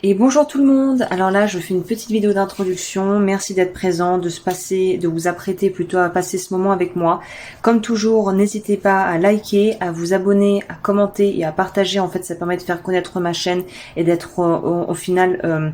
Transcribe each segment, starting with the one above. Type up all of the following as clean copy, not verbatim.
Et bonjour tout le monde. Alors là, je fais une petite vidéo d'introduction. Merci d'être présent, de vous apprêter plutôt à passer ce moment avec moi. Comme toujours, n'hésitez pas à liker, à vous abonner, à commenter et à partager. En fait, ça permet de faire connaître ma chaîne et d'être au final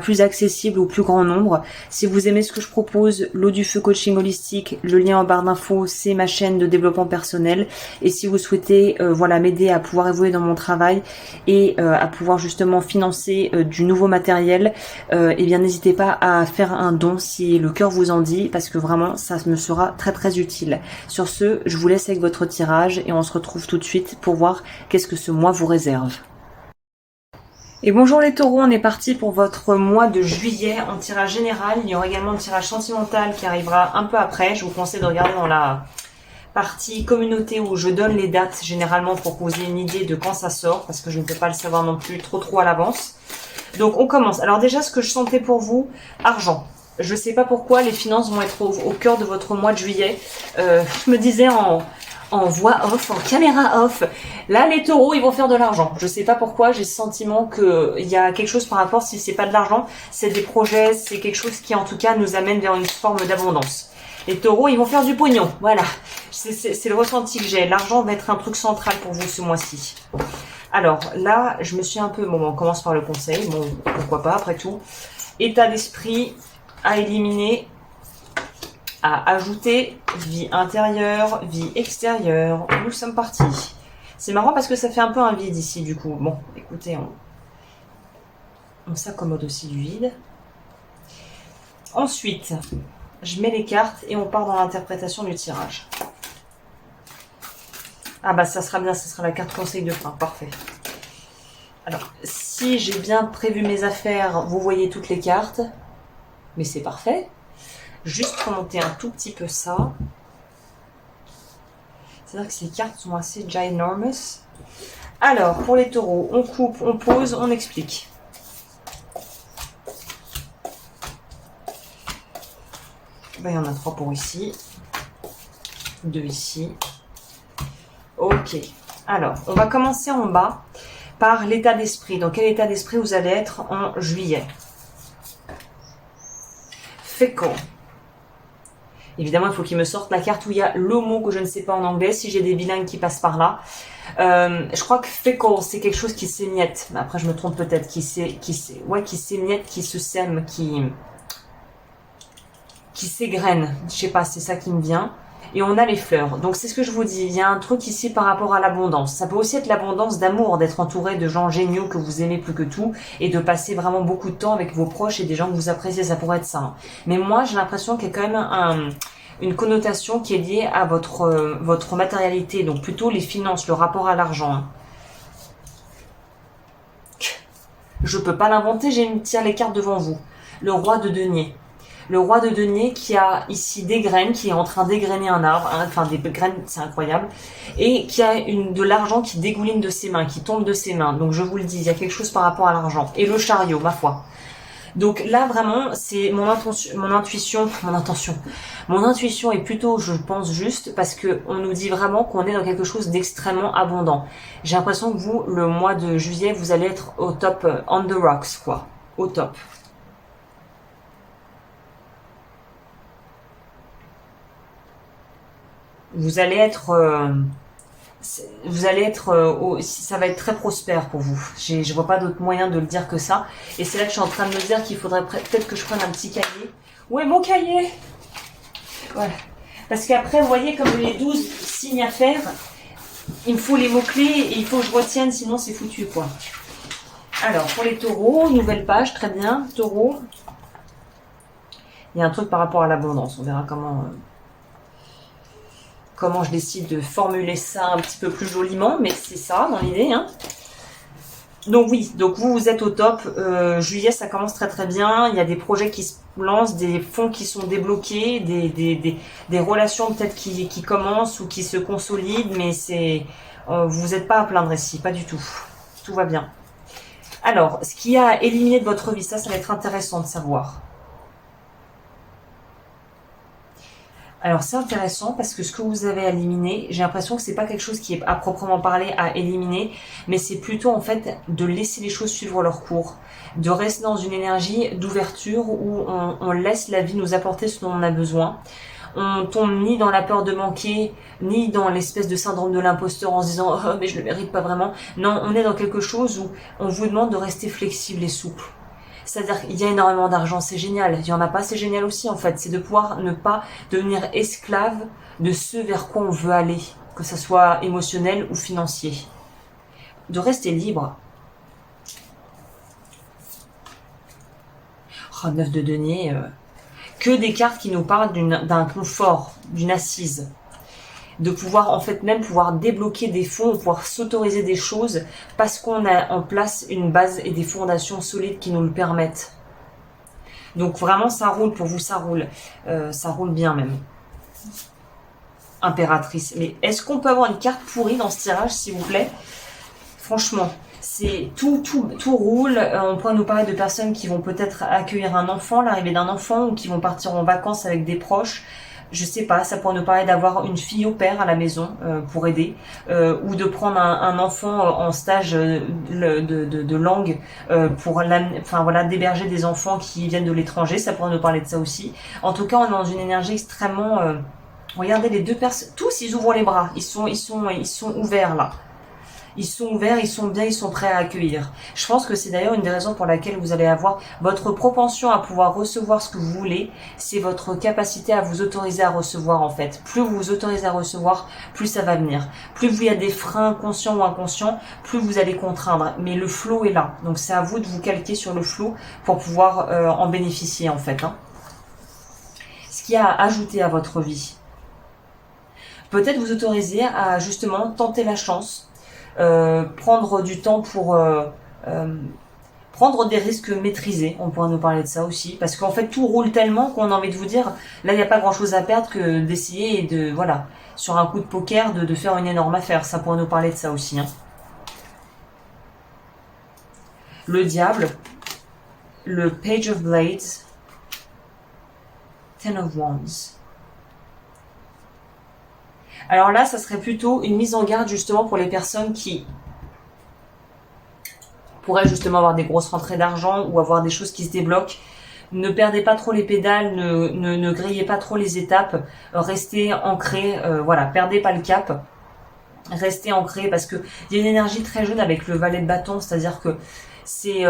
plus accessible au plus grand nombre. Si vous aimez ce que je propose, l'eau du feu coaching holistique, le lien en barre d'infos, c'est ma chaîne de développement personnel. Et si vous souhaitez m'aider à pouvoir évoluer dans mon travail et à pouvoir justement financer du nouveau matériel, eh bien n'hésitez pas à faire un don si le cœur vous en dit, parce que vraiment ça me sera très très utile. Sur ce, je vous laisse avec votre tirage et on se retrouve tout de suite pour voir qu'est-ce que ce mois vous réserve. Et bonjour les taureaux, on est parti pour votre mois de juillet en tirage général. Il y aura également le tirage sentimental qui arrivera un peu après. Je vous conseille de regarder dans la partie communauté où je donne les dates généralement pour que vous ayez une idée de quand ça sort, parce que je ne peux pas le savoir non plus trop à l'avance. Donc on commence. Alors déjà, ce que je sentais pour vous, argent. Je sais pas pourquoi les finances vont être au cœur de votre mois de juillet. Je me disais en voix off, en caméra off. Là, les taureaux, ils vont faire de l'argent. Je sais pas pourquoi, j'ai ce sentiment qu'il y a quelque chose par rapport, si c'est pas de l'argent, c'est des projets, c'est quelque chose qui en tout cas nous amène vers une forme d'abondance. Les taureaux, ils vont faire du pognon. Voilà, c'est le ressenti que j'ai. L'argent va être un truc central pour vous ce mois-ci. Alors là, je me suis un peu... Bon, on commence par le conseil. Bon, pourquoi pas, après tout. État d'esprit à éliminer, à ajouter, vie intérieure, vie extérieure. Nous sommes partis. C'est marrant parce que ça fait un peu un vide ici, du coup. Bon, écoutez, on s'accommode aussi du vide. Ensuite, je mets les cartes et on part dans l'interprétation du tirage. Ah bah ça sera bien, ça sera la carte conseil de fin, parfait. Alors, si j'ai bien prévu mes affaires, vous voyez toutes les cartes, mais c'est parfait. Juste remonter un tout petit peu ça. C'est-à-dire que ces cartes sont assez ginormous. Alors, pour les taureaux, on coupe, on pose, on explique. Ben, il y en a 3 pour ici, 2 ici. Ok, alors, on va commencer en bas par l'état d'esprit. Dans quel état d'esprit vous allez être en juillet? Fickle. Évidemment, il faut qu'il me sorte la carte où il y a le mot que je ne sais pas en anglais, si j'ai des bilingues qui passent par là. Je crois que fickle, c'est quelque chose qui s'émiette. Après, je me trompe peut-être, qui s'émiette, qui se sème, qui s'égrène. Je sais pas, c'est ça qui me vient. Et on a les fleurs. Donc c'est ce que je vous dis, il y a un truc ici par rapport à l'abondance. Ça peut aussi être l'abondance d'amour, d'être entouré de gens géniaux que vous aimez plus que tout et de passer vraiment beaucoup de temps avec vos proches et des gens que vous appréciez, ça pourrait être ça. Hein. Mais moi j'ai l'impression qu'il y a quand même une connotation qui est liée à votre matérialité, donc plutôt les finances, le rapport à l'argent. Hein. Je peux pas l'inventer, j'ai une tire les cartes devant vous. Le roi de denier. Le roi de denier qui a ici des graines, qui est en train d'égrener un arbre, hein, enfin des graines, c'est incroyable, et qui a de l'argent qui dégouline de ses mains, qui tombe de ses mains. Donc je vous le dis, il y a quelque chose par rapport à l'argent. Et le chariot, ma foi. Donc là vraiment, c'est mon intuition est plutôt, je pense, juste parce que on nous dit vraiment qu'on est dans quelque chose d'extrêmement abondant. J'ai l'impression que vous, le mois de juillet, vous allez être au top, on the rocks, quoi, au top. Vous allez être, ça va être très prospère pour vous. Je vois pas d'autre moyen de le dire que ça. Et c'est là que je suis en train de me dire qu'il faudrait peut-être que je prenne un petit cahier. Où est mon cahier? Voilà. Parce qu'après, vous voyez, comme les 12 signes à faire, il me faut les mots-clés et il faut que je retienne, sinon c'est foutu, quoi. Alors, pour les taureaux, nouvelle page, très bien. Taureau. Il y a un truc par rapport à l'abondance. On verra comment je décide de formuler ça un petit peu plus joliment, mais c'est ça dans l'idée. Hein. Donc oui, donc vous êtes au top. Juillet, ça commence très très bien. Il y a des projets qui se lancent, des fonds qui sont débloqués, des relations peut-être qui commencent ou qui se consolident, mais vous n'êtes pas à plaindre ici, pas du tout. Tout va bien. Alors, ce qui a éliminé de votre vie, ça va être intéressant de savoir. Alors c'est intéressant parce que ce que vous avez éliminé, j'ai l'impression que c'est pas quelque chose qui est à proprement parler à éliminer, mais c'est plutôt en fait de laisser les choses suivre leur cours, de rester dans une énergie d'ouverture où on laisse la vie nous apporter ce dont on a besoin. On tombe ni dans la peur de manquer, ni dans l'espèce de syndrome de l'imposteur en se disant oh, mais je le mérite pas vraiment. Non, on est dans quelque chose où on vous demande de rester flexible et souple. C'est-à-dire qu'il y a énormément d'argent, c'est génial. Il y en a pas, c'est génial aussi en fait. C'est de pouvoir ne pas devenir esclave de ce vers quoi on veut aller, que ce soit émotionnel ou financier. De rester libre. Oh, 9 de denier. Que des cartes qui nous parlent d'un confort, d'une assise. De pouvoir en fait même pouvoir débloquer des fonds, pouvoir s'autoriser des choses parce qu'on a en place une base et des fondations solides qui nous le permettent. Donc vraiment ça roule pour vous, ça roule bien même. Impératrice. Mais est-ce qu'on peut avoir une carte pourrie dans ce tirage s'il vous plaît? Franchement, c'est tout roule. On pourrait nous parler de personnes qui vont peut-être accueillir un enfant, l'arrivée d'un enfant, ou qui vont partir en vacances avec des proches. Je sais pas, ça pourrait nous parler d'avoir une fille au père à la maison pour aider, ou de prendre un enfant en stage de langue pour enfin voilà, d'héberger des enfants qui viennent de l'étranger. Ça pourrait nous parler de ça aussi. En tout cas, on est dans une énergie extrêmement. Regardez les deux personnes, tous ils ouvrent les bras, ils sont ouverts là. Ils sont ouverts, ils sont bien, ils sont prêts à accueillir. Je pense que c'est d'ailleurs une des raisons pour laquelle vous allez avoir votre propension à pouvoir recevoir ce que vous voulez, c'est votre capacité à vous autoriser à recevoir en fait. Plus vous vous autorisez à recevoir, plus ça va venir. Plus il y a des freins conscients ou inconscients, plus vous allez contraindre. Mais le flow est là, donc c'est à vous de vous calquer sur le flow pour pouvoir en bénéficier en fait. Ce qu'il y a à ajouter à votre vie. Peut-être vous autoriser à justement tenter la chance, prendre du temps pour prendre des risques maîtrisés, on pourrait nous parler de ça aussi, parce qu'en fait tout roule tellement qu'on a envie de vous dire, là il n'y a pas grand chose à perdre que d'essayer et de, voilà, sur un coup de poker, de faire une énorme affaire, ça pourrait nous parler de ça aussi. Le diable, le Page of Blades, Ten of Wands. Alors là, ça serait plutôt une mise en garde justement pour les personnes qui pourraient justement avoir des grosses rentrées d'argent ou avoir des choses qui se débloquent. Ne perdez pas trop les pédales, ne grillez pas trop les étapes, restez ancré, voilà, perdez pas le cap, restez ancré parce que il y a une énergie très jeune avec le valet de bâton, c'est-à-dire que c'est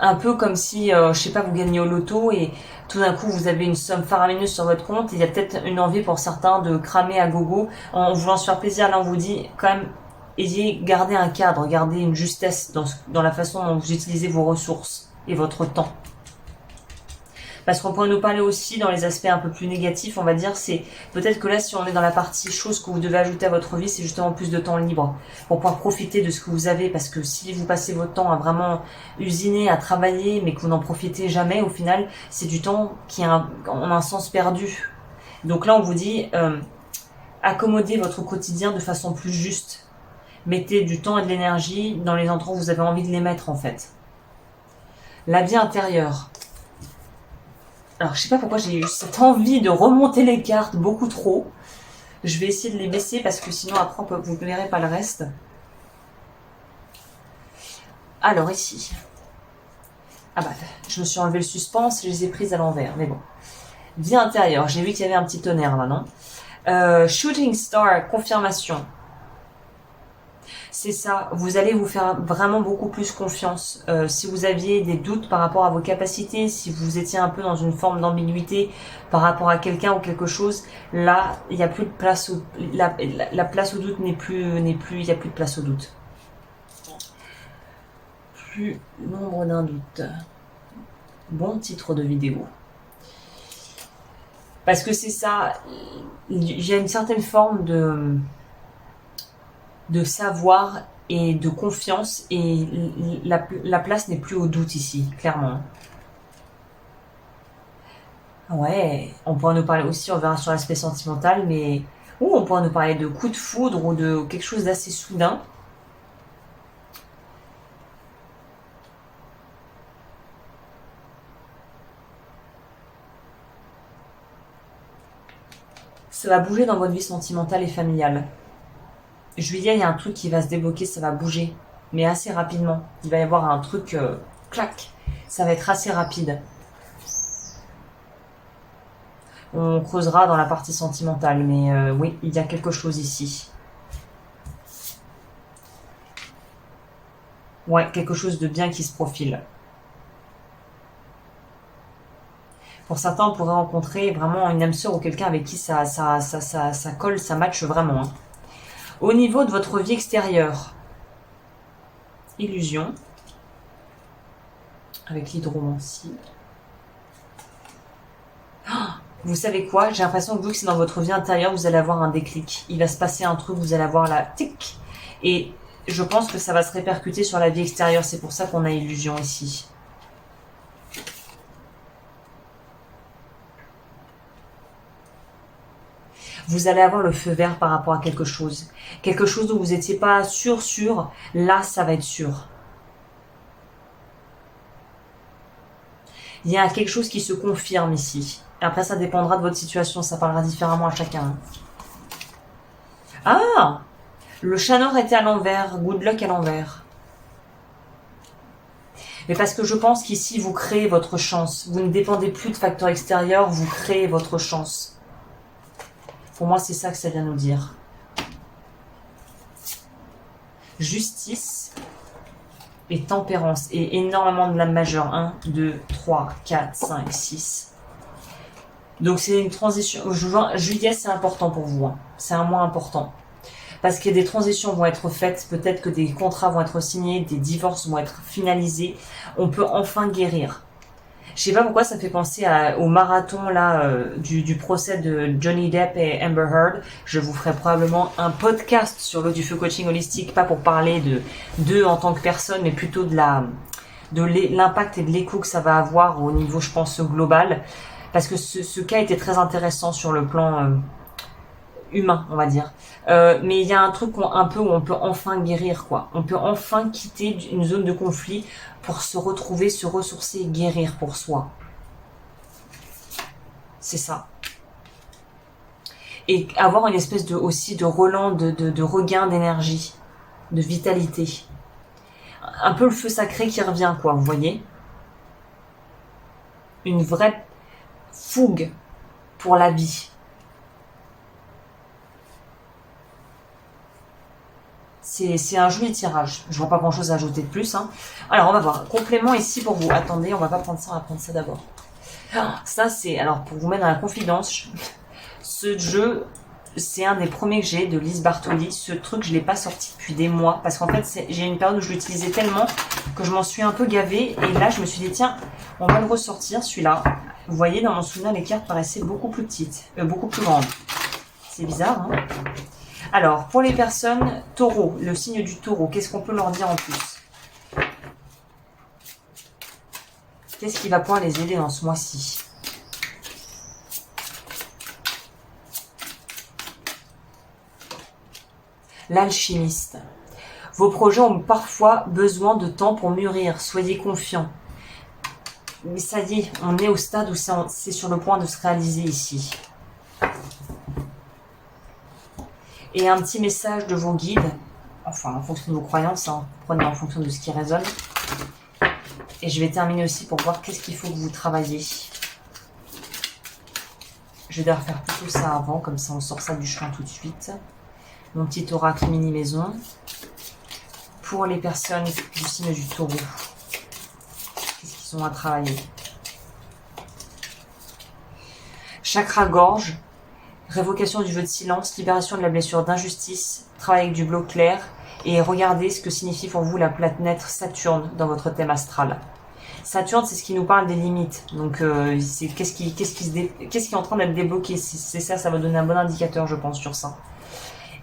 un peu comme si, je sais pas, vous gagnez au loto et tout d'un coup vous avez une somme faramineuse sur votre compte. Il y a peut-être une envie pour certains de cramer à gogo en voulant se faire plaisir. Là, on vous dit quand même, gardez un cadre, gardez une justesse dans la façon dont vous utilisez vos ressources et votre temps. Parce qu'on pourrait nous parler aussi dans les aspects un peu plus négatifs, on va dire, c'est peut-être que là, si on est dans la partie chose que vous devez ajouter à votre vie, c'est justement plus de temps libre pour pouvoir profiter de ce que vous avez. Parce que si vous passez votre temps à vraiment usiner, à travailler, mais que vous n'en profitez jamais, au final, c'est du temps qui a un sens perdu. Donc là, on vous dit, accommodez votre quotidien de façon plus juste. Mettez du temps et de l'énergie dans les endroits où vous avez envie de les mettre, en fait. La vie intérieure. Alors, je sais pas pourquoi j'ai eu cette envie de remonter les cartes beaucoup trop. Je vais essayer de les baisser parce que sinon après vous ne verrez pas le reste. Alors ici. Ah bah, je me suis enlevé le suspense, je les ai prises à l'envers, mais bon. Vie intérieure, j'ai vu qu'il y avait un petit tonnerre là, non? Shooting Star, confirmation. C'est ça, vous allez vous faire vraiment beaucoup plus confiance. Si vous aviez des doutes par rapport à vos capacités, si vous étiez un peu dans une forme d'ambiguïté par rapport à quelqu'un ou quelque chose, là, il n'y a plus de place au, la place au doute il n'y a plus de place au doute. Plus nombre d'un doute. Bon titre de vidéo. Parce que c'est ça, il y a une certaine forme de savoir et de confiance et la place n'est plus au doute ici, clairement. Ouais, on pourra nous parler aussi, on verra sur l'aspect sentimental, mais ou on pourra nous parler de coup de foudre ou de quelque chose d'assez soudain. Ça va bouger dans votre vie sentimentale et familiale. Juillet, il y a un truc qui va se débloquer, ça va bouger. Mais assez rapidement. Il va y avoir un truc, clac. Ça va être assez rapide. On creusera dans la partie sentimentale, mais oui, il y a quelque chose ici. Ouais, quelque chose de bien qui se profile. Pour certains, on pourrait rencontrer vraiment une âme sœur ou quelqu'un avec qui ça colle, ça matche vraiment. Hein. Au niveau de votre vie extérieure, illusion, avec l'hydromancie. Vous savez quoi? J'ai l'impression que vu que c'est dans votre vie intérieure, vous allez avoir un déclic. Il va se passer un truc, vous allez avoir la tic. Et je pense que ça va se répercuter sur la vie extérieure. C'est pour ça qu'on a illusion ici. Vous allez avoir le feu vert par rapport à quelque chose. Quelque chose où vous n'étiez pas sûr. Là, ça va être sûr. Il y a quelque chose qui se confirme ici. Après, ça dépendra de votre situation. Ça parlera différemment à chacun. Ah! Le chat noir était à l'envers. Good luck à l'envers. Mais parce que je pense qu'ici, vous créez votre chance. Vous ne dépendez plus de facteurs extérieurs. Vous créez votre chance. Pour moi, c'est ça que ça vient nous dire. Justice et tempérance. Et énormément de l'âme majeure. 1, 2, 3, 4, 5, 6. Donc c'est une transition. Juillet, c'est important pour vous. Hein. C'est un mois important. Parce que des transitions vont être faites. Peut-être que des contrats vont être signés. Des divorces vont être finalisés. On peut enfin guérir. Je sais pas pourquoi ça fait penser au marathon là du procès de Johnny Depp et Amber Heard. Je vous ferai probablement un podcast sur l'eau du feu coaching holistique, pas pour parler d'eux en tant que personne, mais plutôt de l'impact et de l'écho que ça va avoir au niveau, je pense, global. Parce que ce cas était très intéressant sur le plan humain, on va dire. Mais il y a un truc un peu où on peut enfin guérir, quoi. On peut enfin quitter une zone de conflit pour se retrouver, se ressourcer et guérir pour soi. C'est ça. Et avoir une espèce aussi de relan, de regain d'énergie, de vitalité. Un peu le feu sacré qui revient, quoi, vous voyez? Une vraie fougue pour la vie. C'est un joli tirage. Je vois pas grand chose à ajouter de plus. Hein. Alors, on va voir. Complément ici pour vous. Attendez, on va pas prendre ça, on va prendre ça d'abord. Ça, c'est... Alors, pour vous mettre dans la confidence, ce jeu, c'est un des premiers que j'ai de Lise Bartoli. Ce truc, je l'ai pas sorti depuis des mois. Parce qu'en fait, j'ai une période où je l'utilisais tellement que je m'en suis un peu gavée. Et là, je me suis dit, tiens, on va le ressortir, celui-là. Vous voyez, dans mon souvenir, les cartes paraissaient beaucoup plus petites. Beaucoup plus grandes. C'est bizarre, hein? Alors, pour les personnes taureaux, le signe du taureau, qu'est-ce qu'on peut leur dire en plus? Qu'est-ce qui va pouvoir les aider dans ce mois-ci? L'alchimiste. Vos projets ont parfois besoin de temps pour mûrir. Soyez confiants. Mais ça y est, on est au stade où c'est sur le point de se réaliser ici. Et un petit message de vos guides, enfin en fonction de vos croyances, hein, prenez en fonction de ce qui résonne. Et je vais terminer aussi pour voir qu'est-ce qu'il faut que vous travaillez. Je vais devoir faire plutôt ça avant, comme ça on sort ça du chemin tout de suite. Mon petit oracle mini maison. Pour les personnes du signe du taureau, qu'est-ce qu'ils ont à travailler? Chakra gorge. Révocation du jeu de silence, libération de la blessure d'injustice, travail avec du bleu clair et regardez ce que signifie pour vous la planète Saturne dans votre thème astral. Saturne, c'est ce qui nous parle des limites. Donc, c'est qu'est-ce qui est en train d'être débloqué. C'est ça, ça va donner un bon indicateur, je pense, sur ça.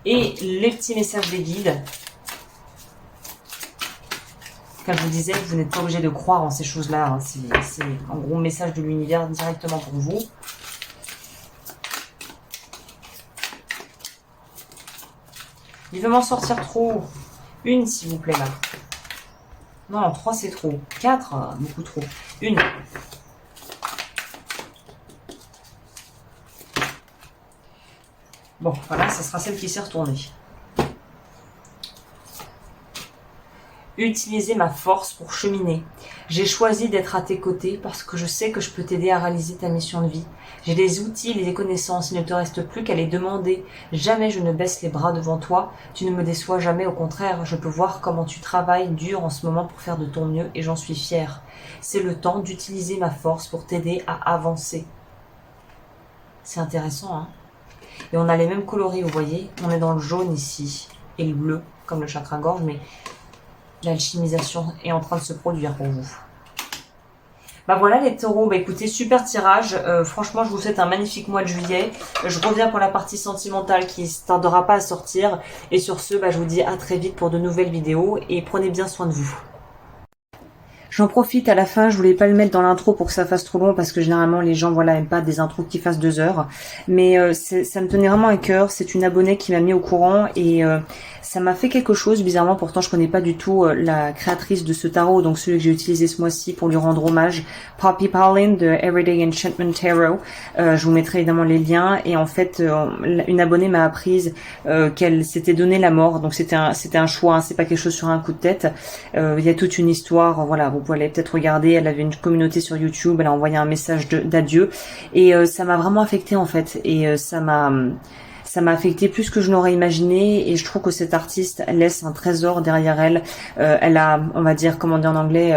Et les petits messages des guides. Comme je vous disais, vous n'êtes pas obligé de croire en ces choses-là. Hein. C'est un gros message de l'univers directement pour vous. Il veut m'en sortir trop. Une, s'il vous plaît, là. Non, 3, c'est trop. 4, beaucoup trop. Une. Bon, voilà, ça sera celle qui s'est retournée. Utiliser ma force pour cheminer. J'ai choisi d'être à tes côtés parce que je sais que je peux t'aider à réaliser ta mission de vie. J'ai des outils et des connaissances, il ne te reste plus qu'à les demander. Jamais je ne baisse les bras devant toi, tu ne me déçois jamais, au contraire, je peux voir comment tu travailles dur en ce moment pour faire de ton mieux et j'en suis fière. C'est le temps d'utiliser ma force pour t'aider à avancer. C'est intéressant, hein? Et on a les mêmes coloris, vous voyez, on est dans le jaune ici et le bleu, comme le chakra-gorge, mais l'alchimisation est en train de se produire pour vous. Bah voilà les taureaux, bah écoutez, super tirage. Franchement, je vous souhaite un magnifique mois de juillet. Je reviens pour la partie sentimentale qui ne tardera pas à sortir. Et sur ce, bah, je vous dis à très vite pour de nouvelles vidéos et prenez bien soin de vous. J'en profite à la fin, je voulais pas le mettre dans l'intro pour que ça fasse trop long parce que généralement les gens voilà aiment pas des intros qui fassent 2 heures. Mais ça me tenait vraiment à cœur. C'est une abonnée qui m'a mis au courant et ça m'a fait quelque chose bizarrement. Pourtant je connais pas du tout la créatrice de ce tarot, donc celui que j'ai utilisé ce mois-ci pour lui rendre hommage, Poppy Pauline de Everyday Enchantment Tarot. Je vous mettrai évidemment les liens et en fait une abonnée m'a apprise qu'elle s'était donné la mort. Donc c'était un choix, hein, c'est pas quelque chose sur un coup de tête. Il y a toute une histoire, voilà. Vous pouvez aller peut-être regarder, elle avait une communauté sur YouTube, elle a envoyé un message d'adieu et ça m'a vraiment affecté en fait et ça m'a affecté plus que je n'aurais imaginé et je trouve que cette artiste laisse un trésor derrière elle. Elle a, on va dire, comment dire en anglais,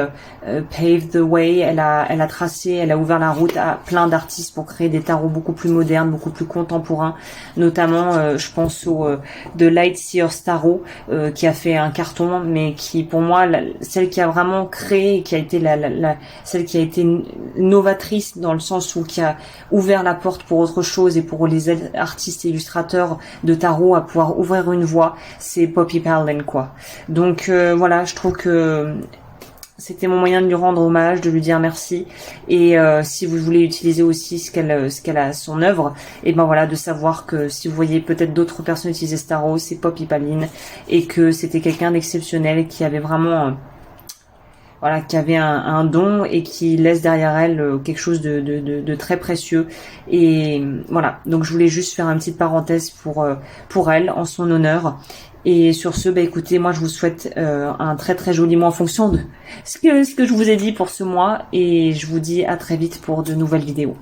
paved the way. Elle a tracé, elle a ouvert la route à plein d'artistes pour créer des tarots beaucoup plus modernes, beaucoup plus contemporains. Notamment, je pense au The Lightseers Tarot qui a fait un carton, mais qui, pour moi, celle qui a vraiment créé, qui a été celle qui a été novatrice dans le sens où qui a ouvert la porte pour autre chose et pour les artistes et illustrateurs de tarot à pouvoir ouvrir une voie, c'est Poppy Pauline quoi. Donc voilà, je trouve que c'était mon moyen de lui rendre hommage, de lui dire merci et si vous voulez utiliser aussi ce qu'elle a son œuvre, et ben voilà, de savoir que si vous voyez peut-être d'autres personnes utiliser ce tarot, c'est Poppy Pauline et que c'était quelqu'un d'exceptionnel qui avait vraiment voilà, qui avait un don et qui laisse derrière elle quelque chose de très précieux. Et voilà, donc je voulais juste faire une petite parenthèse pour elle, en son honneur. Et sur ce, bah écoutez, moi je vous souhaite un très très joli mois en fonction de ce que je vous ai dit pour ce mois. Et je vous dis à très vite pour de nouvelles vidéos.